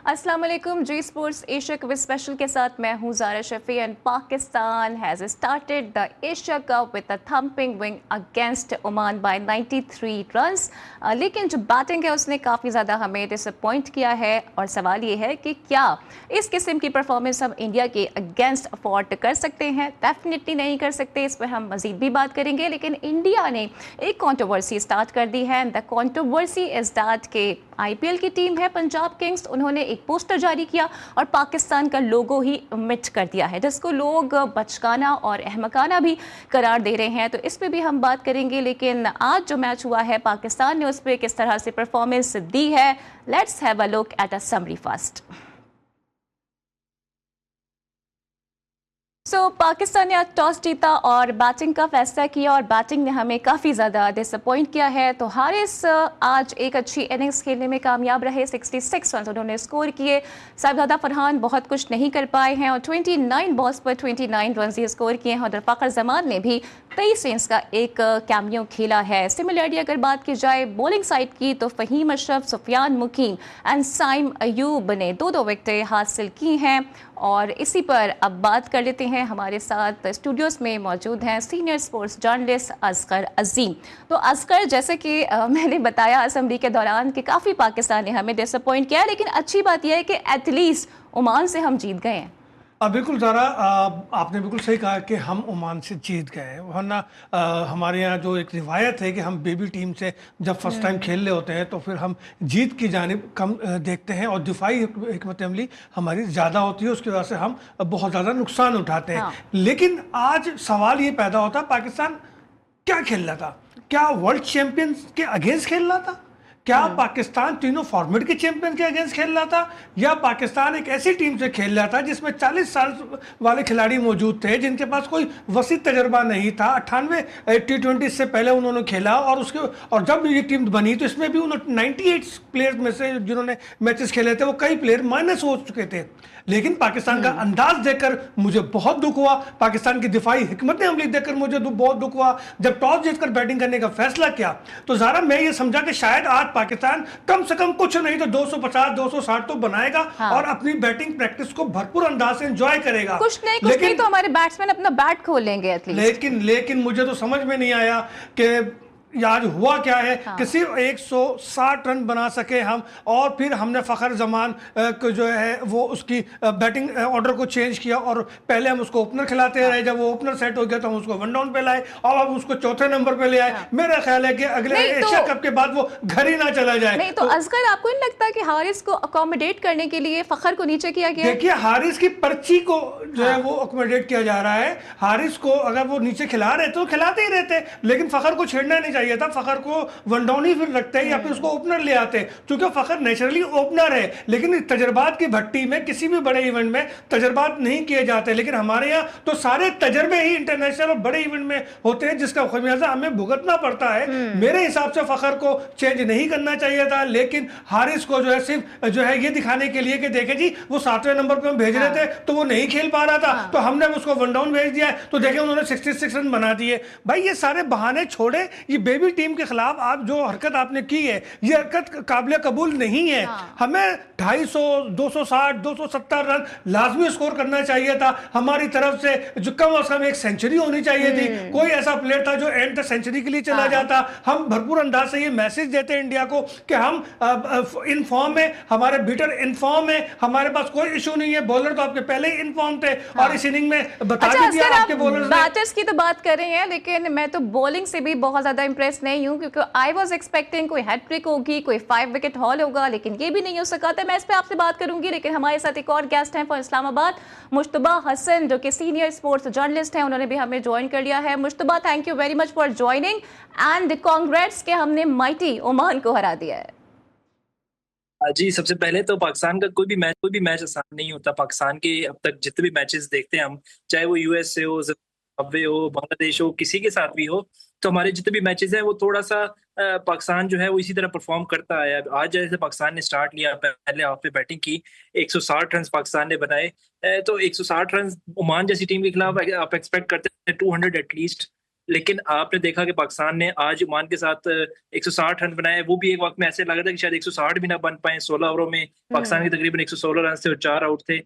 अस्सलाम वालेकुम। G sports Asia Cup special के साथ मैं हूं Zara Shafi and Pakistan has started the Asia Cup with a thumping win against Oman by 93 runs. लेकिन जो बैटिंग है उसने काफ़ी ज़्यादा हमें डिसअपॉइंट किया है और सवाल ये है कि क्या इस किस्म की परफॉर्मेंस हम इंडिया के अगेंस्ट अफोर्ड कर सकते हैं? डेफिनेटली नहीं कर सकते, इस पर हम मज़ीद भी बात करेंगे। लेकिन इंडिया ने एक कंट्रोवर्सी स्टार्ट कर दी है। द कंट्रोवर्सी इज़ दैट के आईपीएल की टीम है पंजाब किंग्स, उन्होंने एक पोस्टर जारी किया और पाकिस्तान का लोगो ही ओमिट कर दिया है, जिसको लोग बचकाना और अहमकाना भी करार दे रहे हैं। तो इस पे भी हम बात करेंगे। लेकिन आज जो मैच हुआ है पाकिस्तान ने उस पर किस तरह से परफॉर्मेंस दी है, let's have a look at a summary first. Pakistan ने आज टॉस जीता और बैटिंग का फैसला किया और बैटिंग ने हमें काफ़ी ज़्यादा डिसअपॉइंट किया है। तो हारिस आज एक अच्छी इनिंग्स खेलने में कामयाब रहे, 66 रन उन्होंने स्कोर किए। साहिबजादा फरहान बहुत कुछ नहीं कर पाए हैं और 29 बॉल्स पर 29 रन ही स्कोर किए हैं। और फ़खर जमान ने भी 23 रन्स का एक कैमियो खेला है। सिमिलरली अगर बात की जाए बॉलिंग साइड की तो फ़हीम अशरफ, सुफियान मुकीम एंड साइम अयूब ने दो विकेटें हासिल की हैं। और इसी पर अब बात कर लेते हैं, हमारे साथ स्टूडियोज़ में मौजूद हैं सीनियर स्पोर्ट्स जर्नलिस्ट असगर अजीम। तो असगर, जैसे कि मैंने बताया असेंबली के दौरान कि काफ़ी पाकिस्तान ने हमें डिसअपॉइंट किया है, लेकिन अच्छी बात यह है कि एटलीस्ट ओमान से हम जीत गए हैं। बिल्कुल ज़ारा, आपने बिल्कुल सही कहा कि हम ओमान से जीत गए हैं। वरना हमारे यहाँ जो एक रिवायत है कि हम बेबी टीम से जब फर्स्ट टाइम खेल रहे होते हैं तो फिर हम जीत की जानिब कम देखते हैं और दिफाई हिकमत अमली हमारी ज़्यादा होती है, उसकी वजह से हम बहुत ज़्यादा नुकसान उठाते हैं। हाँ। लेकिन आज सवाल ये पैदा होता, पाकिस्तान क्या खेल रहा था? क्या वर्ल्ड चैंपियंस के अगेंस्ट खेल रहा था? क्या पाकिस्तान तीनों फॉर्मेट के चैंपियन के अगेंस्ट खेल रहा था, या पाकिस्तान एक ऐसी टीम से खेल रहा था जिसमें 40 साल वाले खिलाड़ी मौजूद थे जिनके पास कोई वसी तजर्बा नहीं था? 98 T20 से पहले उन्होंने खेला और जब ये टीम बनी तो इसमें भी उन्होंने 98 प्लेयर्स में से जिन्होंने मैचेस खेले थे वो कई प्लेयर माइनस हो चुके थे। लेकिन पाकिस्तान का अंदाज देखकर मुझे बहुत दुख हुआ, पाकिस्तान की दिफाई हिकमत अमली देखकर मुझे बहुत दुख हुआ। जब टॉस जीतकर बैटिंग करने का फैसला किया तो ज़ारा मैं ये समझा कि शायद आज पाकिस्तान कम से कम कुछ नहीं तो 250 260 तो बनाएगा। हाँ। और अपनी बैटिंग प्रैक्टिस को भरपूर अंदाज से एंजॉय करेगा। कुछ नहीं तो हमारे बैट्समैन अपना बैट खोलेंगे एटलीस्ट। लेकिन मुझे तो समझ में नहीं आया कि आज हुआ क्या है। हाँ। कि सिर्फ 160 रन बना सके हम, और फिर हमने फ़खर जमान को जो है वो उसकी बैटिंग ऑर्डर को चेंज किया और पहले हम उसको ओपनर खिलाते रहे। जब वो ओपनर सेट हो गया तो हम उसको वन डाउन पे लाए और अब उसको चौथे नंबर पे ले आए। हाँ। मेरा ख्याल है कि अगले एशिया कप के बाद वो घर ही ना चला जाए। नहीं तो असगर, आपको नहीं लगता कि हारिस को अकोमोडेट करने के लिए फ़खर को नीचे किया गया? देखिए, हारिस की पर्ची को जो है वो अकोमोडेट किया जा रहा है। हारिस को अगर वो नीचे खिला रहे तो खिलाते ही रहते, लेकिन फ़खर को छेड़ना नहीं चाहिए था। फ़खर को वन डाउन ही फिर रखते हैं या फिर उसको ओपनर ले आते, क्योंकि फ़खर नेचुरली ओपनर है। लेकिन तजर्बात की भट्टी में किसी भी बड़े इवेंट में तजर्बात नहीं किए जाते, लेकिन हमारे यहाँ तो सारे तजर्बे ही इंटरनेशनल और बड़े इवेंट में होते हैं जिसका खमियाजा हमें भुगतना पड़ता है। मेरे हिसाब से फ़खर को चेंज नहीं करना चाहिए था, लेकिन हारिस को जो है सिर्फ जो है ये दिखाने के लिए कि देखे जी वो 7वें नंबर पे हम भेज रहे थे तो वो नहीं खेल पा रहा था, तो हमने उसको वन डाउन भेज दिया है, तो देखे उन्होंने 66 रन बना दिए। भाई ये सारे बहाने छोड़े, ये बेबी टीम के खिलाफ आप जो हरकत आपने की है ये हरकत काबिल कबूल नहीं है। हाँ। हमें 250 260 270 रन लाजमी स्कोर करना चाहिए था। हमारी तरफ से जो कम से कम एक सेंचुरी होनी चाहिए थी। कोई ऐसा प्लेयर था जो एंड तक सेंचुरी के लिए चला जाता। हम भरपूर अंदाज से ये मैसेज देते हैं इंडिया को कि हम इन फॉर्म है, हमारे बीटर इन फॉर्म है, हमारे पास कोई इशू नहीं है। बॉलर तो आपके पहले ही इन फॉर्म थे। हाँ। और इस इनिंग में बता भी दिया आपके बॉलर्स ने। बैटर्स की तो बात कर रहे हैं, लेकिन मैं तो बॉलिंग से भी बहुत ज्यादा इंप्रेस नहीं हूं, क्योंकि आई वाज एक्सपेक्टिंग कोई हैट्रिक होगी, कोई 5 विकेट हॉल होगा, लेकिन ये भी नहीं हो सका था। मैं इस पे आपसे बात करूंगी, लेकिन हमारे साथ एक और गेस्ट हैं फॉर इस्लामाबाद, मुश्तबा हसन, जो कि सीनियर स्पोर्ट्स जर्नलिस्ट हैं। उन्होंने भी हमें ज्वाइन कर लिया है। Mushtaba, thank you very much for joining and congrats के हमने माइटी ओमान को हरा दिया है। जी, सबसे पहले तो पाकिस्तान का कोई भी मैच आसान नहीं होता। पाकिस्तान के अब तक जितने भी मैचेस देखते हैं हम, चाहे वो यूएस से हो, जिम्बाब्वे हो, बांग्लादेश हो, किसी के साथ भी हो, तो हमारे जितने भी मैचेस हैं वो थोड़ा सा पाकिस्तान जो है वो इसी तरह परफॉर्म करता है। आज जैसे पाकिस्तान ने स्टार्ट लिया, पहले हाफ पे बैटिंग की, 160 रन पाकिस्तान ने बनाए, तो 160 रन ओमान जैसी टीम के खिलाफ आप एक्सपेक्ट करते हैं 200 एटलीस्ट। लेकिन आपने देखा कि पाकिस्तान ने आज ओमान के साथ 160 रन बनाए, वो भी एक वक्त में ऐसे लग रहा था कि शायद 160 भी ना बन पाए। 16 ओवरों में पाकिस्तान के तकरीबन 116 रन से और 4 आउट थे।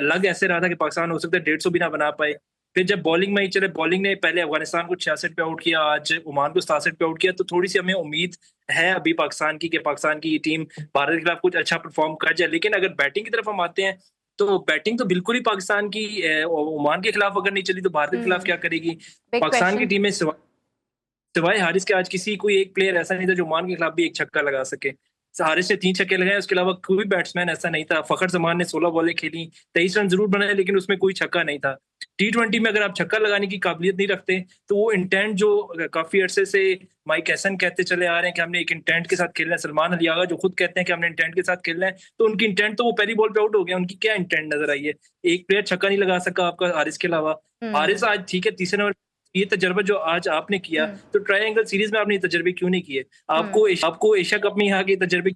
लग ऐसे रहा था कि पाकिस्तान हो सकता है 150 भी ना बना पाए। फिर जब बॉलिंग में ही चले, बॉलिंग ने पहले अफगानिस्तान को 66 पे आउट किया, आज ओमान को 67 पे आउट किया, तो थोड़ी सी हमें उम्मीद है अभी पाकिस्तान की कि पाकिस्तान की टीम भारत के खिलाफ कुछ अच्छा परफॉर्म कर जाए। लेकिन अगर बैटिंग की तरफ हम आते हैं तो बैटिंग तो बिल्कुल ही पाकिस्तान की ओमान के खिलाफ अगर नहीं चली तो भारत के खिलाफ क्या करेगी? पाकिस्तान की टीम में सिवाय हारिस के आज किसी कोई एक प्लेयर ऐसा नहीं था जो ओमान के खिलाफ भी एक छक्का लगा सके। हारिस ने 3 छक्के लगाए, उसके अलावा कोई बैट्समैन ऐसा नहीं था। फखर जमान ने 16 बॉलें खेली, 23 रन जरूर बनाए, लेकिन उसमें कोई छक्का नहीं था। T20 में अगर आप छक्का लगाने की काबिलियत नहीं रखते तो वो इंटेंट जो काफी अरसे से माइक हैसन कहते चले आ रहे हैं कि हमने एक इंटेंट के साथ खेलना है, सलमान अली आगा जो खुद कहते हैं कि हमने इंटेंट के साथ खेलना है, तो उनकी इंटेंट तो वो पहली बॉल पे आउट हो गया। उनकी क्या इंटेंट नजर आई है? एक प्लेयर छक्का नहीं लगा सका आपका हारिस के अलावा। हारिस आज ठीक है तीसरे नंबर, ये तजर्बा जो आज आपने किया तो ट्रायंगल सीरीज में आपने ये तजर्बे क्यों नहीं किए? आपको एशिया कप में यहाँ के तजर्बे।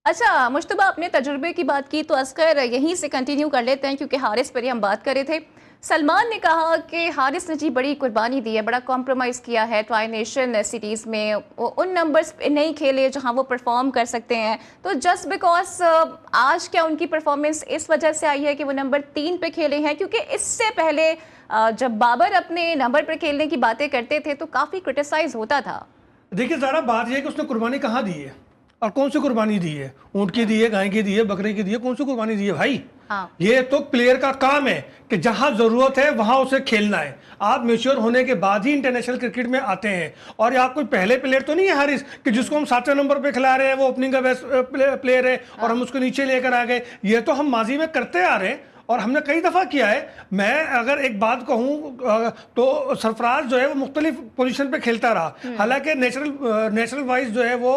अच्छा मुश्तबा, आपने तजुर्बे की बात की तो असगर यहीं से कंटिन्यू कर लेते हैं, क्योंकि हारिस पर ही हम बात कर रहे थे। सलमान ने कहा कि हारिस ने जी बड़ी कुर्बानी दी है, बड़ा कॉम्प्रोमाइज़ किया है ट्राई नेशन सीरीज़ में, वो उन नंबर्स पे नहीं खेले जहां वो परफॉर्म कर सकते हैं। तो जस्ट बिकॉज आज क्या उनकी परफॉर्मेंस इस वजह से आई है कि वो नंबर 3 पे खेले हैं? क्योंकि इससे पहले जब बाबर अपने नंबर पर खेलने की बातें करते थे तो काफ़ी क्रिटिसाइज होता था। देखिए ज़रा बात यह है कि उसने कुर्बानी कहाँ दी है और कौन सी कुर्बानी दी है? ऊँट की दी है, गाय की दी है, बकरे की दी है, कौन सी कुर्बानी दी है भाई? हाँ। ये तो प्लेयर का काम है कि जहां जरूरत है वहां उसे खेलना है। आप मैच्योर होने के बाद ही इंटरनेशनल क्रिकेट में आते हैं। और आप कोई पहले प्लेयर तो नहीं है हारिस कि जिसको हम 7वें नंबर पे खिला रहे हैं, वो ओपनिंग का बेस्ट प्लेयर है और हम उसको नीचे लेकर आ गए। ये तो हम माजी में करते आ रहे हैं और हमने कई दफ़ा किया है। मैं अगर एक बात कहूँ तो सरफराज जो है वो मुख्तलिफ पोजीशन पे खेलता रहा, हालांकि नेचुरल वाइज जो है वो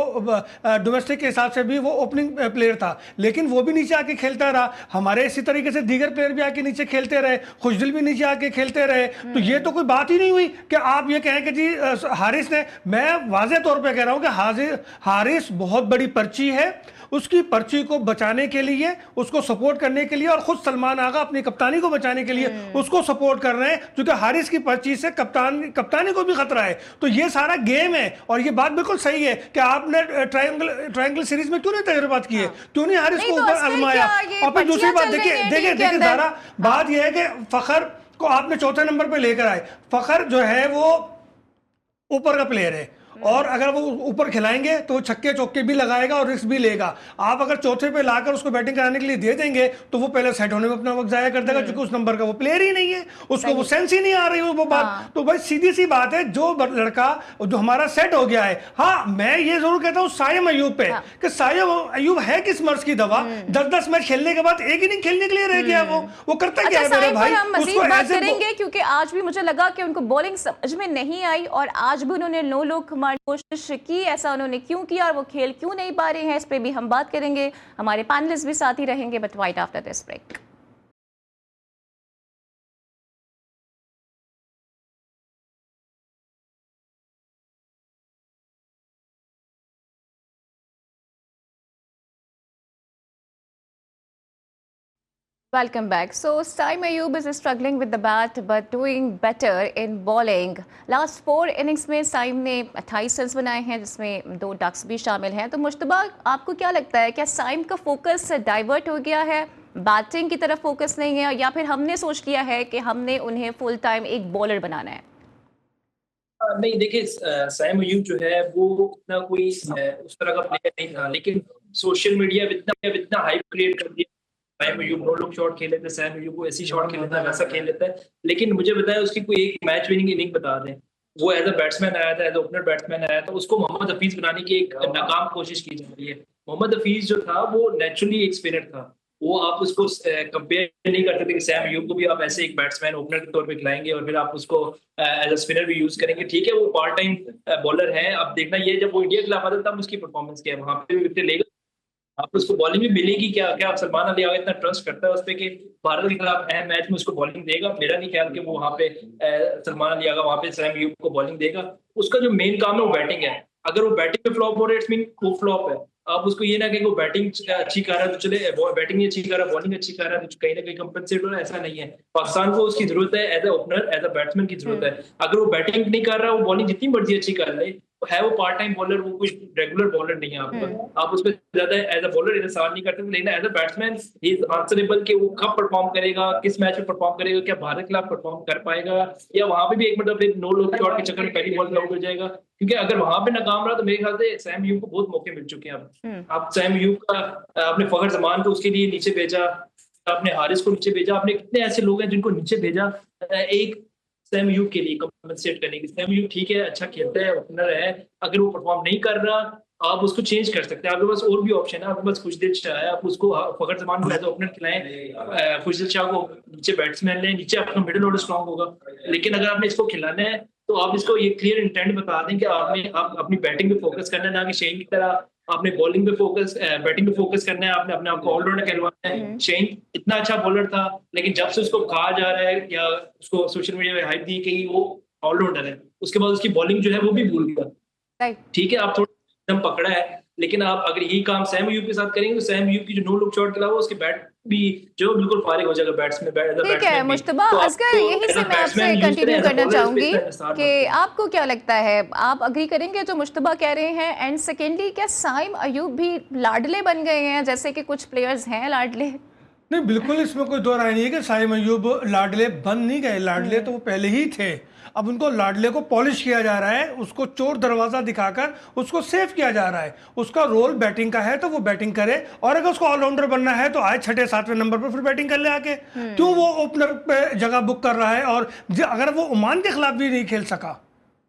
डोमेस्टिक के हिसाब से भी वो ओपनिंग प्लेयर था, लेकिन वो भी नीचे आके खेलता रहा। हमारे इसी तरीके से दीगर प्लेयर भी आके नीचे खेलते रहे, खुशदिल भी नीचे आके खेलते रहे। तो ये तो कोई बात ही नहीं हुई कि आप ये कहें कि जी हारिस ने, मैं वाज़ेह तौर पर कह रहा हूँ कि हारिस बहुत बड़ी पर्ची है। उसकी पर्ची को बचाने के लिए, उसको सपोर्ट करने के लिए, और खुद सलमान आगा अपनी कप्तानी को बचाने के लिए उसको सपोर्ट कर रहे हैं, क्योंकि हारिस की पर्ची से कप्तानी को भी खतरा है। तो ये सारा गेम है और ये बात बिल्कुल सही है कि आपने ट्रायंगल सीरीज में क्यों नहीं तजुर्बात की है, क्यों नहीं हारिस को ऊपर आजमाया? और फिर दूसरी बात देखिए ज़रा बात यह है कि फखर को आपने 4थे नंबर पर लेकर आए। फखर जो है वो ऊपर का प्लेयर है और अगर वो ऊपर खिलाएंगे तो छक्के चौके भी लगाएगा और रिस्क भी लेगा। आप अगर 4थे पे लाकर उसको बैटिंग कराने के लिए दे देंगे तो वो पहले सेट होने में अपना वक्त जाया कर देगा, क्योंकि उस नंबर का वो प्लेयर ही नहीं है, उसको वो सेंस ही नहीं आ रही वो बात। तो भाई सीधी सी बात है, जो लड़का जो हमारा सेट हो गया है। हाँ, मैं ये जरूर कहता हूँ साइम अयूब पे कि साइम अयूब है किस मर्ज की दवा? 10-10 मैच खेलने के बाद एक इनिंग खेलने के लिए रह गया वो करता क्या है मेरे भाई? उसको बात करेंगे, क्योंकि आज भी मुझे लगा कि उनको बॉलिंग समझ में नहीं आई और आज भी उन्होंने नो लुक कोशिश की। ऐसा उन्होंने क्यों किया और वो खेल क्यों नहीं पा रहे हैं, इस पे भी हम बात करेंगे। हमारे पैनलिस्ट भी साथ ही रहेंगे, but right after this break. Welcome back. So Saim Ayub is struggling with the bat but doing better in bowling. Last 4 innings में साइम ने 28 रन्स बनाए हैं, जिसमें 2 डक्स भी शामिल हैं। तो मुश्तबा, आपको क्या लगता है, क्या साइम का फोकस डाइवर्ट हो गया है, बैटिंग की तरफ फोकस नहीं है, या फिर हमने सोच लिया है कि हमने उन्हें फुल टाइम एक बॉलर बनाना है? नहीं, देखिए साइम अयूब जो है वो इतना कोई उस तरह का प्लेयर नहीं था, लेकिन सोशल मीडिया इतना हाइप क्रिएट कर दिया। Saim Ayub no look shot खेल लेते हैं, साइम अयूब को ऐसी शॉट खेल लेता है, वैसा खेल लेता है, लेकिन मुझे बताया उसकी कोई एक मैच विनिंग इनिंग बता दें। वो एज अ बैट्समैन आया था, एज अ ओपनर बैट्समैन आया था, उसको मोहम्मद हफीज बनाने की एक नाकाम कोशिश की जा रही है। मोहम्मद हफीज जो था वो नेचुरली एक स्पिनर था, वो आप उसको कंपेयर नहीं कर सकते कि सैम अयूब को भी आप ऐसे एक बैट्समैन ओपनर के तौर पे खिलाएंगे और फिर आप उसको एज अ स्पिनर भी यूज करेंगे। ठीक है, वो पार्ट टाइम बॉलर है। अब देखना ये जब वो इंडिया के खिलाफ आता तब उसकी परफॉर्मेंस क्या है, वहां पे भी विकेट लेगा, आप उसको बॉलिंग भी मिलेगी क्या? क्या सलमान अली आगा इतना ट्रस्ट करता है उस पर कि भारत के खिलाफ अहम मैच में उसको बॉलिंग देगा? मेरा नहीं ख्याल कि वो वहाँ पे सलमान अली आगा वहाँ पे सैम अयूब को बॉलिंग देगा। उसका जो मेन काम है वो बैटिंग है। अगर वो बैटिंग पे फ्लॉप हो रहा है, इट्स मीन वो फ्लॉप है। आप उसको ये ना कहें वो बैटिंग अच्छी कर रहा है तो चले, बैटिंग अच्छी कर रहा है, बॉलिंग अच्छी कर रहा है तो कहीं ना कहीं कंपनसेट हो रहा है, ऐसा नहीं है। पाकिस्तान को उसकी जरूरत है as a opener, as a batsman की जरूरत है। अगर वो बैटिंग नहीं कर रहा, वो बॉलिंग जितनी मर्जी अच्छी कर ले, है वो पार्ट टाइम बॉलर, वो कुछ रेगुलर बॉलर नहीं है आपका, आप उसको ज्यादा एज अ बॉलर इंतजार नहीं करते, लेकिन as a batsman he is answerable कि वो कब परफॉर्म करेगा, किस मैच में परफॉर्म करेगा, क्या भारत के खिलाफ परफॉर्म कर पाएगा, या वहां पे भी एक मतलब नो लुक शॉट के चक्कर में पहली बॉल आउट हो जाएगा। क्योंकि अगर वहां पे नाकाम रहा तो मेरे ख्याल से सैम यूब को बहुत मौके मिल चुके हैं। अब आप सैम यूब का आपने फखर जमान को उसके लिए नीचे भेजा, आपने हारिस को नीचे भेजा, आपने कितने ऐसे लोग हैं जिनको नीचे भेजा एक सैम यूब के लिए कंपनसेट करने की। सैम यूब ठीक है, अच्छा खेलता है, ओपनर है, अगर वो परफॉर्म नहीं कर रहा आप उसको चेंज कर सकते हैं, आपके पास और भी ऑप्शन है, आपके पास खुशदिल शाह है, आप उसको फखर जमान को एज ओपनर खिलाएं, खुशदिल शाह को नीचे बैट्समैन लें, नीचे आपका मिडिल ऑर्डर स्ट्रॉन्ग होगा। लेकिन अगर आपने इसको खिलाना है तो आप इसको ये क्लियर इंटेंट बता दें कि आप अपनी बैटिंग पे फोकस करना है, ना कि शेन की तरह आपने बॉलिंग पे फोकस, बैटिंग पे फोकस करना है, आपने अपने आपको ऑलराउंडर कहलवाना है। शेन इतना अच्छा बॉलर था, लेकिन जब से उसको कहा जा रहा है या उसको सोशल मीडिया में हाइप दी कि वो ऑलराउंडर है, उसके बाद उसकी बॉलिंग जो है वो भी भूल गया। ठीक है, आप थोड़ा एकदम पकड़ा है, लेकिन आप अगर यही काम सैम यूब के साथ करेंगे तो सैम यूब की जो नो लुक शॉट के अलावा उसके बैट भी जो बिल्कुल फारिग हो जाएगा बैट्समैन। ठीक है मुश्तबा असगर, यही से मैं आपसे कंटिन्यू करना चाहूंगी कि आपको क्या लगता है, आप अग्री करेंगे जो मुश्तबा कह रहे हैं? एंड सेकेंडली, क्या साइम अयूब भी लाडले बन गए हैं जैसे कि कुछ प्लेयर्स हैं लाडले? नहीं, बिल्कुल इसमें कोई दो राय नहीं है कि साइम अयूब लाडले बन नहीं गए, लाडले तो वो पहले ही थे। अब उनको लाडले को पॉलिश किया जा रहा है, उसको चोर दरवाजा दिखाकर उसको सेव किया जा रहा है। उसका रोल बैटिंग का है तो वो बैटिंग करे, और अगर उसको ऑलराउंडर बनना है तो आए 6, 7वें नंबर पर फिर बैटिंग कर ले आके। क्यों वो ओपनर पे जगह बुक कर रहा है? और अगर वो ओमान के खिलाफ भी नहीं खेल सका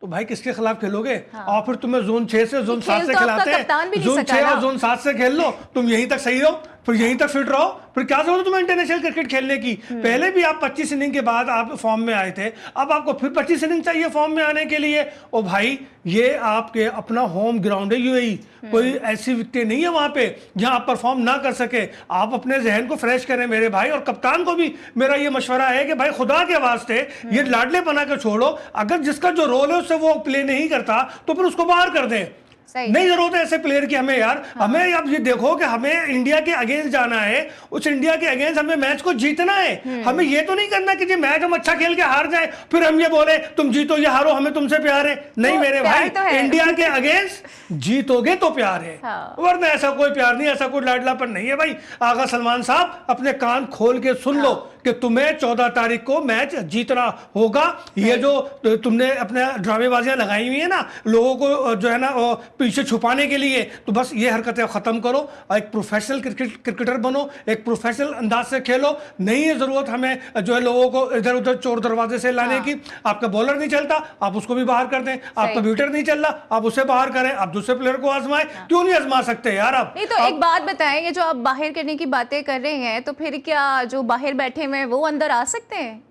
तो भाई किसके खिलाफ खेलोगे? और फिर तुम्हें जोन 6 से जोन 7 से खिलाते हैं, जोन 6 और जोन 7 से खेल लो, तुम यहीं तक सही हो, फिर यहीं तक फिट रहो, फिर क्या जरूरत है तुम्हें इंटरनेशनल क्रिकेट खेलने की? पहले भी आप 25 इनिंग के बाद आप फॉर्म में आए थे, अब आपको फिर 25 इनिंग चाहिए फॉर्म में आने के लिए। ओ भाई, ये आपके अपना होम ग्राउंड है यूएई, कोई ऐसी विकेट नहीं है वहां पे जहां आप परफॉर्म ना कर सके। आप अपने जहन को फ्रेश करें मेरे भाई, और कप्तान को भी मेरा ये मशवरा है कि भाई खुदा के वास्ते ये लाडले बना के छोड़ो। अगर जिसका जो रोल है उससे वो प्ले नहीं करता तो फिर उसको बाहर कर दें। नहीं जरूरत है ऐसे प्लेयर की हमें यार। हमें अब ये देखो कि हमें इंडिया के अगेंस्ट जाना है, उस इंडिया के अगेंस्ट हमें मैच को जीतना है। हमें ये तो नहीं करना कि जी मैच हम अच्छा खेल के हार जाए फिर हम ये बोले तुम जीतो या हारो हमें तुमसे प्यार है। नहीं तो मेरे भाई, तो इंडिया के अगेंस्ट जीतोगे तो प्यार है, वरना ऐसा कोई प्यार नहीं, ऐसा कोई लाडलापन नहीं है। भाई आगा सलमान साहब, अपने कान खोल के सुन लो कि तुम्हें 14 तारीख को मैच जीतना होगा। ये जो तुमने अपने ड्रामेबाजियां लगाई हुई है ना लोगों को जो है ना पीछे छुपाने के लिए, तो बस ये हरकतें खत्म करो और एक प्रोफेशनल क्रिकेटर बनो, एक प्रोफेशनल अंदाज से खेलो। नहीं है जरूरत हमें जो है लोगों को इधर उधर चोर दरवाजे से लाने की। आपका बॉलर नहीं चलता, आप उसको भी बाहर कर दें। आपका ब्यूटर नहीं चल रहा, आप उसे बाहर करें। आप दूसरे प्लेयर को आजमाएं, क्यों नहीं आजमा सकते यार आप? नहीं तो एक बात बताएं, ये जो आप बाहर करने की बातें कर रहे हैं, तो फिर क्या जो बाहर बैठे हुए वो अंदर आ सकते हैं?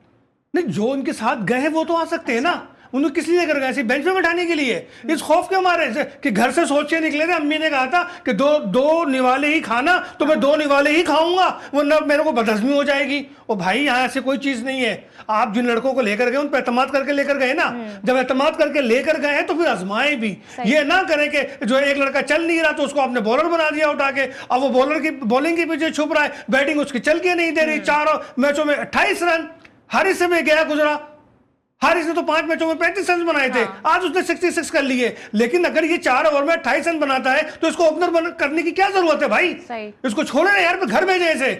नहीं, जो उनके साथ गए हैं वो तो आ सकते हैं ना। उन्हें किस लिए कर गए? सिर्फ बेंच पे बैठाने के लिए? इस खौफ के मारे कि घर से सोच के निकले थे। अम्मी ने कहा था कि दो निवाले ही खाना, तो मैं 2 निवाले ही खाऊंगा, वरना मेरे को बदहजमी हो जाएगी। ओ भाई, यहाँ ऐसी कोई चीज नहीं है। आप जिन लड़कों को लेकर गए उन पर एतमाद करके लेकर गए ना। जब एतमाद करके लेकर गए तो फिर आजमाए भी। ये ना करें कि जो एक लड़का चल नहीं रहा तो उसको आपने बॉलर बना दिया उठा के, अब वो बॉलर की बॉलिंग के पीछे छुप रहा है, बैटिंग उसकी चल के नहीं दे रही। 4 मैचों में 28 रन हारिस से में गया गुजरा। हारिस ने तो 5 मैचों में 35 रन बनाए थे, आज उसने 66 कर लिए। लेकिन अगर ये 4 ओवर में 28 रन बनाता है तो इसको ओपनर करने की क्या जरूरत है भाई? इसको छोड़े ना यार, घर भेजे इसे,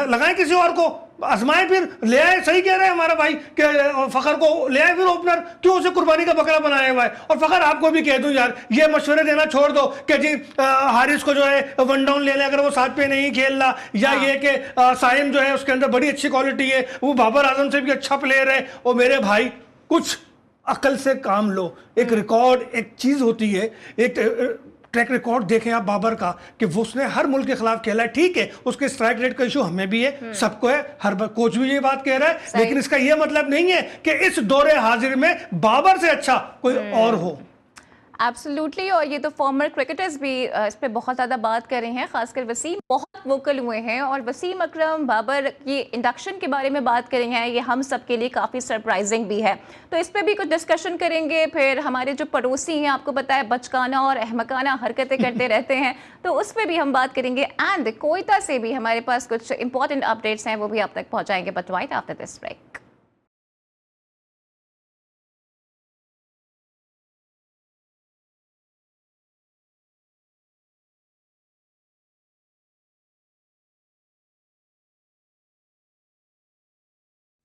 लगाए किसी और को, आजमाए, फिर ले आए। सही कह रहे हैं हमारा भाई कि फखर को ले आए फिर ओपनर, क्यों उसे कुर्बानी का बकरा बनाया हुआ है? और फखर आपको भी कह दूं यार, ये मशवरे देना छोड़ दो कि जी हारिस को जो है 1 डाउन ले ले अगर वो 7 पे नहीं खेल रहा, या ये कि साइम जो है उसके अंदर बड़ी अच्छी क्वालिटी है, वो बाबर आजम से भी अच्छा प्लेयर है। और मेरे भाई कुछ अकल से काम लो। एक रिकॉर्ड एक चीज होती है, एक ट्रैक रिकॉर्ड देखें आप बाबर का कि वो उसने हर मुल्क के खिलाफ खेला है। ठीक है, उसके स्ट्राइक रेट का इशू हमें भी है, सबको है, हर कोच भी ये बात कह रहा है, लेकिन इसका ये मतलब नहीं है कि इस दौरे हाजिर में बाबर से अच्छा कोई और हो। एब्सोल्युटली। और ये तो फॉर्मर क्रिकेटर्स भी इस पे बहुत ज़्यादा बात कर रहे हैं, खासकर वसीम बहुत वोकल हुए हैं और वसीम अकरम बाबर की इंडक्शन के बारे में बात कर रहे हैं। ये हम सब के लिए काफ़ी सरप्राइजिंग भी है, तो इस पे भी कुछ डिस्कशन करेंगे। फिर हमारे जो पड़ोसी हैं, आपको पता है बचकाना और अहमकाना हरकतें करते रहते हैं, तो उस पर भी हम बात करेंगे। एंड कोयटा से भी हमारे पास कुछ इंपॉर्टेंट अपडेट्स हैं, वो भी आप तक पहुँचाएंगे, but right after this break.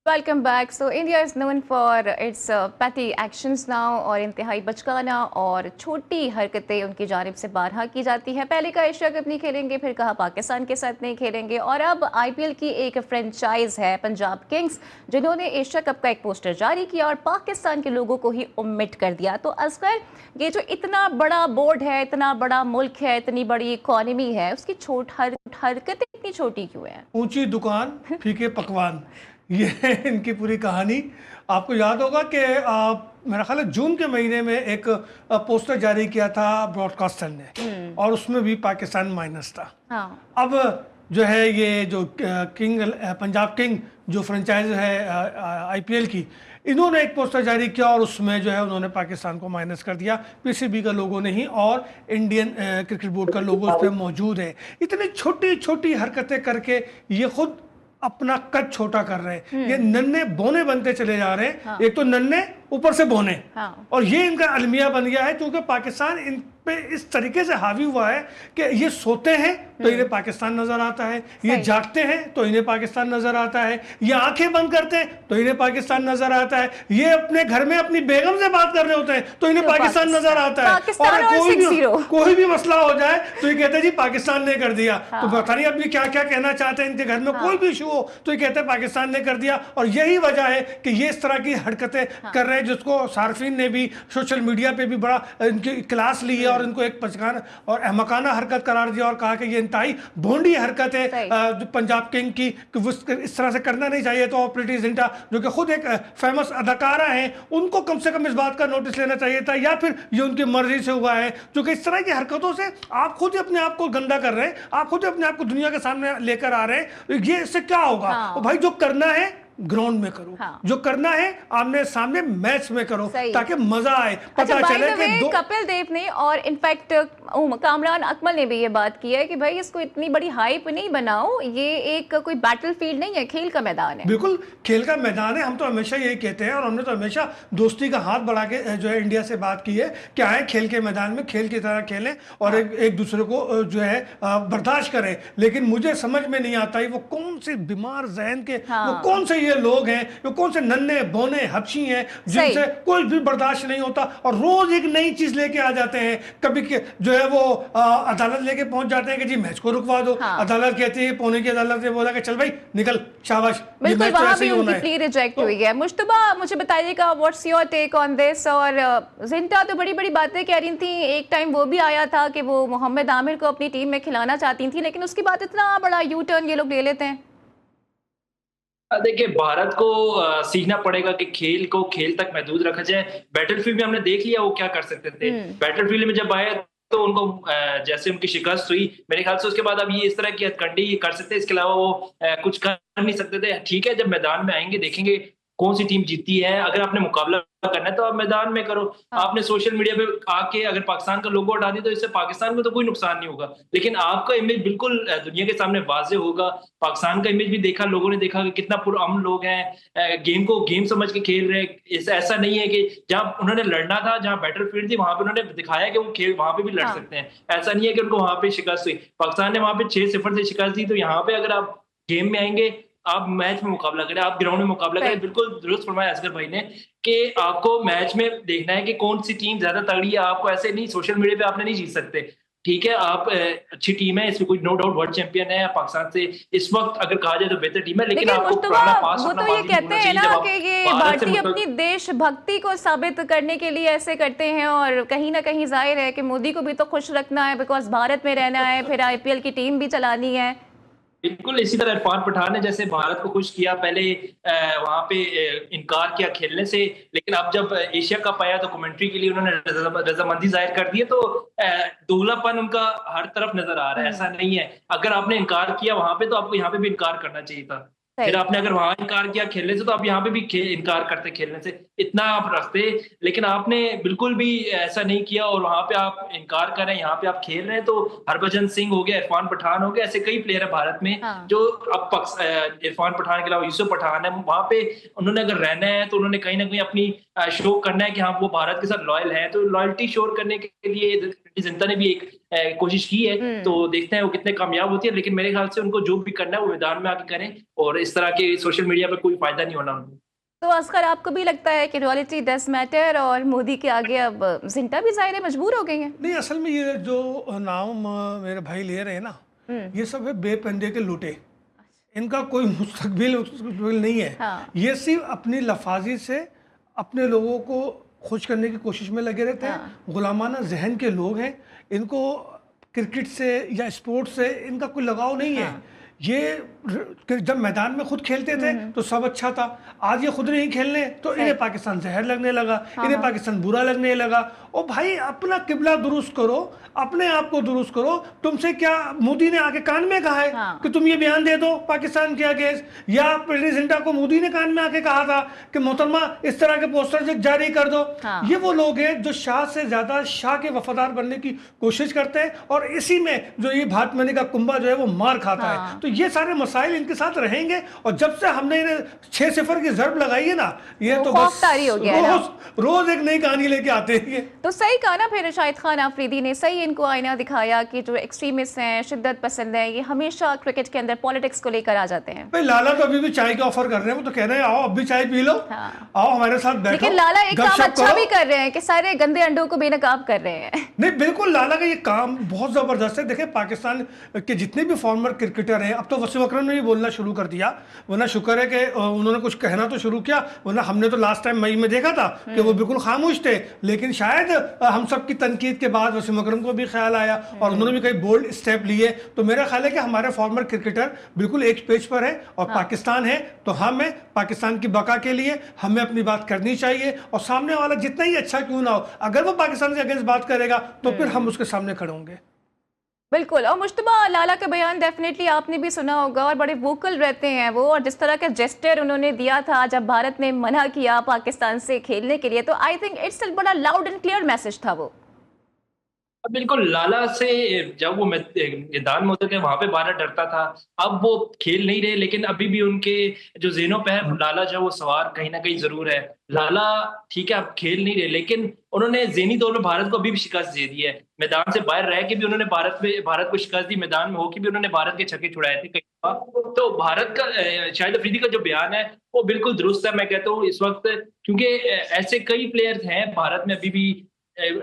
Welcome back. So India is known for its petty actions now, और इंतहाई बचकाना और छोटी हरकतें उनकी जानिब से बारहा की जाती है। पहले कहा एशिया कप नहीं खेलेंगे, फिर कहा पाकिस्तान के साथ नहीं खेलेंगे, और अब आईपीएल की एक फ्रेंचाइज है पंजाब किंग्स, जिन्होंने एशिया कप का एक पोस्टर जारी किया और पाकिस्तान के लोगों को ही ओमिट कर दिया। तो असगर ये जो इतना बड़ा बोर्ड है, इतना बड़ा मुल्क है, इतनी बड़ी इकॉनमी है, उसकी हरकतें इतनी छोटी क्यों है? ऊंची दुकान फीके पकवान, ये इनकी पूरी कहानी। आपको याद होगा कि मेरा ख्याल है जून के महीने में एक पोस्टर जारी किया था ब्रॉडकास्टर ने, और उसमें भी पाकिस्तान माइनस था। हाँ। अब जो है ये जो पंजाब किंग जो फ्रेंचाइज है आईपीएल की, इन्होंने एक पोस्टर जारी किया और उसमें जो है उन्होंने पाकिस्तान को माइनस कर दिया। पीसीबी का लोगो नहीं और इंडियन क्रिकेट बोर्ड का लोगो उस पर मौजूद है। इतनी छोटी छोटी हरकतें करके ये खुद अपना कद छोटा कर रहे हैं। ये नन्हे बोने बनते चले जा रहे हैं। हाँ। एक तो नन्हे ऊपर से बोने। हाँ। और ये इनका अलमिया बन गया है, क्योंकि पाकिस्तान इन पे इस तरीके से हावी हुआ है कि ये सोते हैं तो इन्हें पाकिस्तान नजर आता है, ये जागते हैं तो इन्हें पाकिस्तान नजर आता है, ये आंखें बंद करते हैं तो इन्हें पाकिस्तान नजर आता है, ये अपने घर में अपनी बेगम से बात कर रहे होते हैं तो इन्हें पाकिस्तान नजर आता है, और कोई भी मसला हो जाए तो ये कहते हैं जी पाकिस्तान ने कर दिया। तो पता नहीं अब ये क्या क्या कहना चाहते हैं। इनके घर में कोई भी इशू हो तो ये कहते हैं पाकिस्तान ने कर दिया। और यही वजह है कि ये इस तरह की हरकतें कर रहे हैं, जिसको सार्फिन ने भी सोशल मीडिया पे भी बड़ा इनकी क्लास ली है और इनको एक पचकाना और अहमकाना हरकत करार दिया और कहा कि ये इंतहाई भोंडी हरकत है जो पंजाब किंग की, इस तरह से करना नहीं चाहिए। तो प्रीति जिंटा जो कि खुद एक फेमस अदाकारा हैं, उनको कम से कम इस बात का नोटिस लेना चाहिए था, या फिर ये उनकी मर्जी से हुआ है। क्योंकि इस तरह की हरकतों से आप खुद ही अपने आप को गंदा कर रहे हैं, आप खुद ही अपने आप को दुनिया के सामने लेकर आ रहे हैं। ये इससे क्या होगा? भाई जो करना है ग्राउंड में करो, जो करना है आमने सामने मैच में करो, ताकि मजा आए, पता चले कि कपिल देव ने और इनफैक्ट कामरान अकमल ने भी ये बात की है कि भाई इसको इतनी बड़ी हाइप नहीं बनाओ, ये एक कोई बैटलफील्ड नहीं है, खेल का मैदान है। बिल्कुल खेल का मैदान है। हम तो हमेशा यही कहते हैं और हमने तो हमेशा दोस्ती का हाथ बढ़ा के जो है इंडिया से बात की है कि आए खेल के मैदान में खेल की तरह खेलें और एक दूसरे को जो है बर्दाश्त करें। लेकिन मुझे समझ में नहीं आता है वो कौन से बीमार जहन के वो कौन से ये लोग हैं, वो कौन से नन्हे बोने हबशी हैं जिनसे कोई भी बर्दाश्त नहीं होता और रोज एक नई चीज लेके आ जाते हैं। कभी जो है वो अदालत लेके पहुंच जाते हैं कि जी मैच को रुकवा दो। अदालत कहती है, पुणे की अदालत ने बोला कि चल भाई निकल, शाबाश, ये मैच तो ऐसे ही होना है। प्ली रिजेक्ट हुई है। मुश्तबा मुझे बताइएगा what's your take on this. और जिंटा तो बड़ी बड़ी बातें कह रही थी, एक टाइम वो भी आया था कि वो मोहम्मद आमिर को अपनी टीम में खिलाना चाहती थी, लेकिन उसके बाद इतना बड़ा यू टर्न ये लोग ले लेते हैं। देखिए भारत को सीखना पड़ेगा कि खेल को खेल तक महदूद रखा जाए। बैटलफील्ड में हमने देख लिया वो क्या कर सकते थे। बैटलफील्ड में जब आए तो उनको जैसे उनकी शिकस्त हुई, मेरे ख्याल से उसके बाद अब ये इस तरह की हथकंडी कर सकते हैं, इसके अलावा वो कुछ कर नहीं सकते थे। ठीक है, जब मैदान में आएंगे देखेंगे कौन सी टीम जीती है। अगर आपने मुकाबला करना है तो आप मैदान में करो। आपने सोशल मीडिया पे आके अगर पाकिस्तान का लोगो हटा दिया तो इससे पाकिस्तान को तो कोई नुकसान नहीं होगा, लेकिन आपका इमेज बिल्कुल दुनिया के सामने वाजे होगा। पाकिस्तान का इमेज भी देखा, लोगों ने देखा कि कितना पुरअमन लोग हैं, गेम को गेम समझ के खेल रहे हैं। ऐसा नहीं है कि जहां उन्होंने लड़ना था, जहां बैटलफील्ड थी, वहां पे उन्होंने दिखाया कि वो खेल वहां पे भी लड़ सकते हैं। ऐसा नहीं है कि उनको वहां पे शिकस्त हुई। पाकिस्तान ने वहां पे 6-0 से शिकस्त दी, तो यहाँ पे अगर आप गेम में आएंगे, आप मैच में मुकाबला करें, आप ग्राउंड में मुकाबला करें। बिल्कुल दुरुस्त फरमाया असगर भाई ने कि आपको मैच में देखना है कि कौन सी टीम ज्यादा तगड़ी है। आपको ऐसे नहीं सोशल मीडिया पे आपने नहीं जीत सकते। ठीक है, आप अच्छी टीम है, इसमें कोई नो डाउट वर्ल्ड चैंपियन है पाकिस्तान से इस वक्त अगर कहा जाए तो बेहतर टीम है, लेकिन आपको पुराना पास वो तो ये कहते हैं ना कि ये भारतीय अपनी देशभक्ति को साबित करने के लिए ऐसे करते हैं, और कहीं ना कहीं जाहिर है कि मोदी को भी तो खुश रखना है, बिकॉज भारत में रहना है, फिर आईपीएल की टीम भी चलानी है। बिल्कुल इसी तरह इरफान पठान ने जैसे भारत को खुश किया पहले, वहां पे इनकार किया खेलने से, लेकिन अब जब एशिया कप आया तो कमेंट्री के लिए उन्होंने रजामंदी जाहिर कर दी है, तो दोगलापन उनका हर तरफ नजर आ रहा है। ऐसा नहीं है, अगर आपने इनकार किया वहां पे तो आपको यहाँ पे भी इनकार करना चाहिए था। सही। फिर आपने अगर वहां इनकार किया खेलने से तो आप यहाँ पे भी इनकार करते खेलने से, इतना आप रखते, लेकिन आपने बिल्कुल भी ऐसा नहीं किया और वहां पे आप इनकार कर रहे हैं, यहाँ पे आप खेल रहे हैं। तो हरभजन सिंह हो गया, इरफान पठान हो गया, ऐसे कई प्लेयर है भारत में हाँ। जो अब इरफान पठान के अलावा यूसुफ पठान है, वहां पे उन्होंने अगर रहना है तो उन्होंने कहीं ना कहीं अपनी शो करना है कि हाँ वो भारत के साथ लॉयल है, तो लॉयल्टी शो करने के लिए जनता ने भी एक कोशिश की है। तो देखते हैं वो कितने कामयाब होती है, लेकिन मेरे ख्याल से उनको जो भी करना है वो मैदान में आके करें, और इस तरह के सोशल मीडिया पे कोई फायदा नहीं होना उनको। तो असगर, आपको भी लगता है कि रॉयल्टी डज मैटर और मोदी के आगे अब जिंटा भी ज़ाहिर है मजबूर हो गई हैं? नहीं, असल में ये जो नाम मेरे भाई ले रहे हैं ना, ये सब है बेपंजे के लूटे। इनका कोई मुस्तकबिल नहीं है। हाँ। ये सिर्फ अपनी लफाजी से अपने लोगों को खुश करने की कोशिश में लगे रहते हैं। गुलामाना जहन के लोग हैं। इनको क्रिकेट से या स्पोर्ट्स से इनका कोई लगाव नहीं है। ये जब मैदान में खुद खेलते थे तो सब अच्छा था। आज ये खुद नहीं खेलने तो इन्हें पाकिस्तान जहर लगने लगा, इन्हें पाकिस्तान बुरा लगने लगा। ओ भाई, अपना किबला दुरुस्त करो, अपने आप को दुरुस्त करो। तुमसे क्या मोदी ने आके कान में कहा है कि तुम ये बयान दे दो पाकिस्तान के अगेंस्ट, या प्रेसिडेंट जिंटा को मोदी ने कान में आके कहा था कि मोहतरमा इस तरह के पोस्टर जारी कर दो? ये वो लोग हैं जो शाह से ज्यादा शाह के वफादार बनने की कोशिश करते हैं, और इसी में जो ये भात मनी का कुंभा जो है वो मार खाता है। तो ये सारे मसाइल इनके साथ रहेंगे, और जब से हमने इन्हें 6-0 की जर्ब लगाई है ना, ये तो बस हो गया रोज एक नई कहानी लेके आते हैं। तो सही कहा ना फिर शाहिद खान आफरीदी ने, सही इनको आईना दिखाया कि जो एक्सट्रीमिस्ट हैं, शिद्दत पसंद हैं, ये हमेशा क्रिकेट के अंदर पॉलिटिक्स को लेकर आ जाते हैं। भाई लाला तो अभी भी चाय का ऑफर कर रहे हैं, वो तो कह रहे हैं आओ अब भी चाय पी लो, आओ हमारे साथ बैठो। लेकिन लाला एक काम अच्छा भी कर रहे हैं कि सारे गंदे अंडों को बेनकाब कर रहे हैं। नहीं, बिल्कुल लाला का ये काम बहुत जबरदस्त है। देखिए, पाकिस्तान के जितने भी फॉर्मर क्रिकेटर हैं, अब तो वसीम अकरम ने भी बोलना शुरू कर दिया, वरना शुक्र है कि उन्होंने कुछ कहना तो शुरू किया, वरना हमने तो लास्ट टाइम मई में देखा था कि वो बिल्कुल खामोश थे। लेकिन शायद हम सब की तनकीद के बाद वसीम अकरम को भी ख्याल आया और उन्होंने भी कई बोल्ड स्टेप लिए। तो मेरा ख्याल है कि हमारे फॉर्मर क्रिकेटर बिल्कुल एक पेज पर है, और पाकिस्तान है तो हम है, पाकिस्तान की बका के लिए हमें अपनी बात करनी चाहिए। और सामने वाला जितना ही अच्छा क्यों ना हो, अगर वो पाकिस्तान के अगेंस्ट बात करेगा तो फिर हम उसके सामने खड़े होंगे। बिल्कुल। और मुश्तबा, लाला का बयान डेफिनेटली आपने भी सुना होगा, और बड़े वोकल रहते हैं वो, और जिस तरह का जेस्चर उन्होंने दिया था जब भारत ने मना किया पाकिस्तान से खेलने के लिए, तो आई थिंक इट्स बड़ा लाउड एंड क्लियर मैसेज था वो। बिल्कुल, लाला से जब वो मैदान में उतरते वहां पे भारत डरता था। अब वो खेल नहीं रहे, लेकिन अभी भी उनके जो ज़हनों पे है लाला जो वो सवार कहीं ना कहीं जरूर है। लाला ठीक है अब खेल नहीं रहे, लेकिन उन्होंने ज़हनी तौर पर भारत को अभी भी शिकस्त दे दी है। मैदान से बाहर रह के भी उन्होंने भारत को शिकस्त दी, मैदान में होकर भी उन्होंने भारत के छक्के छुड़ाए थे कई बार। तो भारत का शाहिद अफरीदी का जो बयान है वो बिल्कुल दुरुस्त है, मैं कहता हूँ इस वक्त, क्योंकि ऐसे कई प्लेयर्स हैं भारत में अभी भी,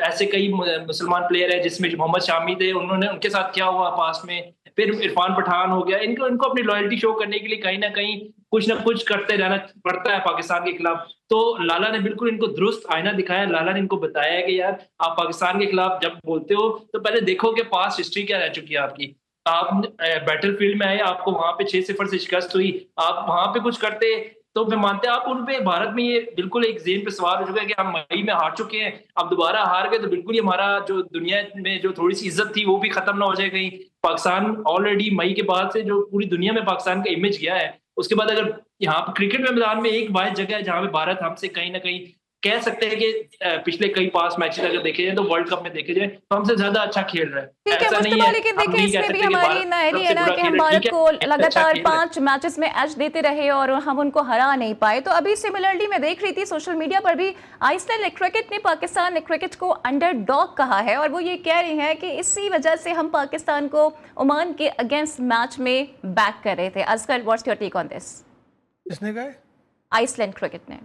ऐसे कई मुसलमान प्लेयर है जिसमें मोहम्मद शामी थे, उन्होंने उनके साथ क्या हुआ पास में, फिर इरफान पठान हो गया। इनको अपनी लॉयल्टी शो करने के लिए कहीं ना कहीं कुछ ना कुछ करते रहना पड़ता है पाकिस्तान के खिलाफ। तो लाला ने बिल्कुल इनको दुरुस्त आईना दिखाया। लाला ने इनको बताया कि यार आप पाकिस्तान के खिलाफ जब बोलते हो तो पहले देखो कि पास्ट हिस्ट्री क्या रह चुकी है आपकी। आप बैटल फील्ड में आए, आपको वहां पे 6-0 से शिकस्त हुई, आप वहां पे कुछ करते तो मैं मानते हैं आप उन पे भारत में ये बिल्कुल एक ज़हन पे सवार हो चुका है कि हम मई में हार चुके हैं, अब दोबारा हार गए तो बिल्कुल ही हमारा जो दुनिया में जो थोड़ी सी इज्जत थी वो भी खत्म ना हो जाए कहीं। पाकिस्तान ऑलरेडी मई के बाद से जो पूरी दुनिया में पाकिस्तान का इमेज गया है, उसके बाद अगर यहाँ पर क्रिकेट में मैदान में एक वाहिद जगह है जहाँ पे भारत हमसे कहीं ना कहीं कह सकते हैं कि पिछले कई पास मैचेस अगर देखे जाए तो वर्ल्ड कप में देखे जाए तो हमसे ज्यादा अच्छा खेल रहा है। ठीक है मुश्तबा, लेकिन देखिए इसमें भी हमारी नाहरी है ना कि हम भारत को लगातार 5 मैचेस में एज देते रहे और हम उनको हरा नहीं पाए। तो अभी सिमिलरली मैं देख रही थी सोशल मीडिया पर भी आइसलैंड क्रिकेट ने पाकिस्तान क्रिकेट को अंडरडॉग कहा है, और वो ये कह रही हैं कि इसी वजह से हम पाकिस्तान को ओमान के अगेंस्ट मैच में बैक कर रहे थे। Asghar, what's your take on this? किसने कहा? आइसलैंड क्रिकेट ने।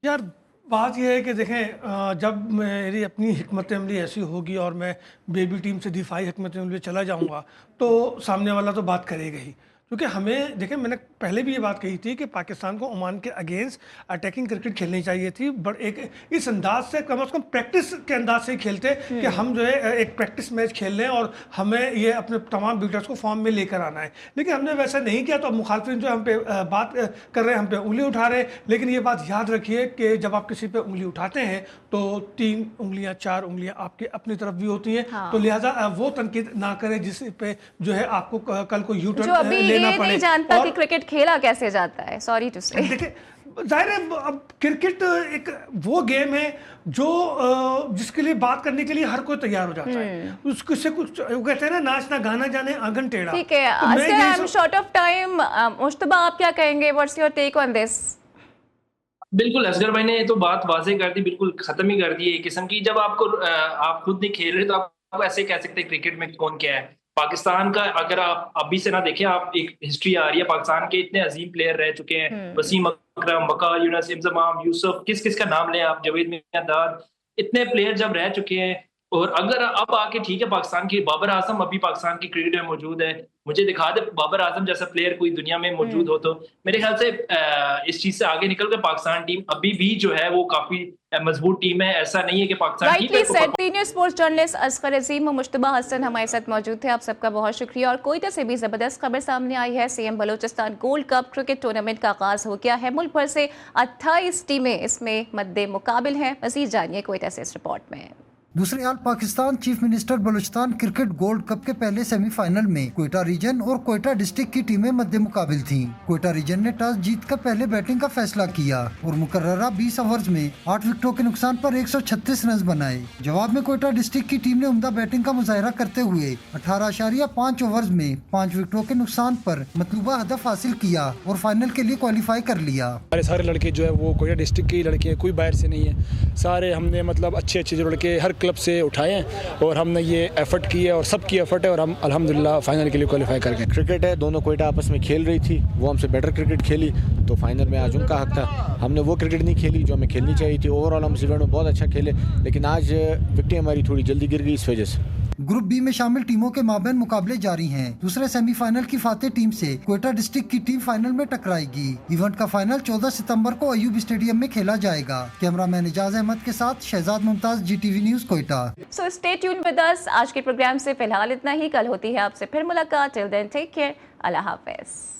यार बात यह है कि देखें, जब मेरी अपनी हिकमत अमली ऐसी होगी और मैं बेबी टीम से दिफाई हिकमत अमली चला जाऊंगा तो सामने वाला तो बात करेगा ही। क्योंकि हमें देखिए, मैंने पहले भी ये बात कही थी कि पाकिस्तान को ओमान के अगेंस्ट अटैकिंग क्रिकेट खेलनी चाहिए थी, बट एक इस अंदाज से कम से कम प्रैक्टिस के अंदाज से खेलते कि हम जो है एक प्रैक्टिस मैच खेल लें और हमें ये अपने तमाम बैटर्स को फॉर्म में लेकर आना है। लेकिन हमने वैसा नहीं किया, तो अब मुखालफिन जो हम पे बात कर रहे हैं, हम पे उंगली उठा रहे हैं। लेकिन ये बात याद रखिए कि जब आप किसी पे उंगली उठाते हैं तो 3 उंगलियां 4 उंगलियां आपकी अपनी तरफ भी होती हैं। हाँ। तो लिहाजा वो तनकीद ना करें जिस पे जो है आपको कल को यू जो टर्न अभी ये लेना पड़े। नहीं जानता और कि क्रिकेट खेला कैसे जाता है, सॉरी टू से। देखिए, जाहिर है अब क्रिकेट एक वो गेम है जो जिसके लिए बात करने के लिए हर कोई तैयार हो जाता है। उसको से कुछ वो कहते हैं ना, नाच ना गाना जाने आंगन टेढ़ा। ठीक है, तो मैं यही I am short of time. Mujtaba, आप क्या कहेंगे? What's your take on this? बिल्कुल, असगर भाई ने तो बात वाज़ेह कर दी, बिल्कुल खत्म ही कर दी एक किस्म की। जब आपको आप खुद नहीं खेल रहे तो आप ऐसे कह सकते हैं क्रिकेट में कौन क्या है। पाकिस्तान का अगर आप अभी से ना देखें, आप एक हिस्ट्री आ रही है, पाकिस्तान के इतने अजीम प्लेयर रह चुके हैं, वसीम अकरम, वकार यूनुस, इंजमाम, यूसुफ, किस किस का नाम लें आप, जावेद मियांदाद, इतने प्लेयर जब रह चुके हैं। और अगर अब आके ठीक है, पाकिस्तान की बाबर आजम अभी पाकिस्तान की क्रिकेट में मौजूद है, मुझे दिखा दे बाबर आजम जैसा प्लेयर कोई दुनिया में मौजूद हो, तो मेरे ख्याल से इस चीज से आगे निकल कर पाकिस्तान टीम अभी भी जो है वो काफी मजबूत टीम है। ऐसा नहीं है कि Pakistan rightly said. Senior sports journalist Asghar Azeem और मुश्तबा हसन हमारे साथ मौजूद थे। आप सबका बहुत शुक्रिया। और कोयटा से भी जबरदस्त खबर सामने आई है। CM Balochistan gold cup cricket tournament का आगाज हो गया है। मुल्क भर से 28 टीमें इसमें मद्दे मुकाबिल हैं। मजीद जानिए कोयटा से इस रिपोर्ट में। दूसरी हाल Pakistan chief minister Balochistan cricket gold cup के पहले सेमीफाइनल में कोयटा रीजन और कोयटा डिस्ट्रिक्ट की टीमें मध्य मुकाबिल थीं। कोयटा रीजन ने टॉस जीतकर पहले बैटिंग का फैसला किया और मुकर्ररा 20 ओवर्स में 8 विकेटों के नुकसान पर 136 रन बनाए। जवाब में कोयटा डिस्ट्रिक्ट की टीम ने उम्दा बैटिंग का मुजाहरा करते हुए 18.5 ओवर्स में 5 विकेटों के नुकसान पर मतलूबा हदफ हासिल किया और फाइनल के लिए क्वालिफाई कर लिया। हमारे सारे लड़के जो है वो कोयटा डिस्ट्रिक्ट के ही लड़के हैं, कोई बाहर से नहीं है। सारे हमने मतलब अच्छे अच्छे जो लड़के हर क्लब से उठाए हैं और हमने ये एफर्ट की है और सबकी एफर्ट है और हम अल्हम्दुलिल्लाह फाइनल के लिए क्वालिफाई कर गए। क्रिकेट है, दोनों कोयटा आपस में खेल रही थी, वो हमसे बेटर क्रिकेट खेली तो फाइनल में आज उनका हक था। हमने वो क्रिकेट नहीं खेली जो हमें खेलनी चाहिए थी। ओवरऑल हम इस इवेंट में बहुत अच्छा खेले, लेकिन आज विकेटें हमारी थोड़ी जल्दी गिर गई, इस वजह से। ग्रुप बी में शामिल टीमों के माबैन मुकाबले जारी हैं। दूसरे सेमीफाइनल की फातेह टीम से कोयटा डिस्ट्रिक्ट की टीम फाइनल में टकराएगी। इवेंट का फाइनल 14 सितंबर को अयूब स्टेडियम में खेला जाएगा। कैमरामैन एजाज अहमद के साथ Shahzad Mumtaz, GTV news Quetta. So stay tuned with us. आज के प्रोग्राम से फिलहाल इतना ही। कल होती है आपसे फिर मुलाकात। Till then take care. अल्लाह हाफिज।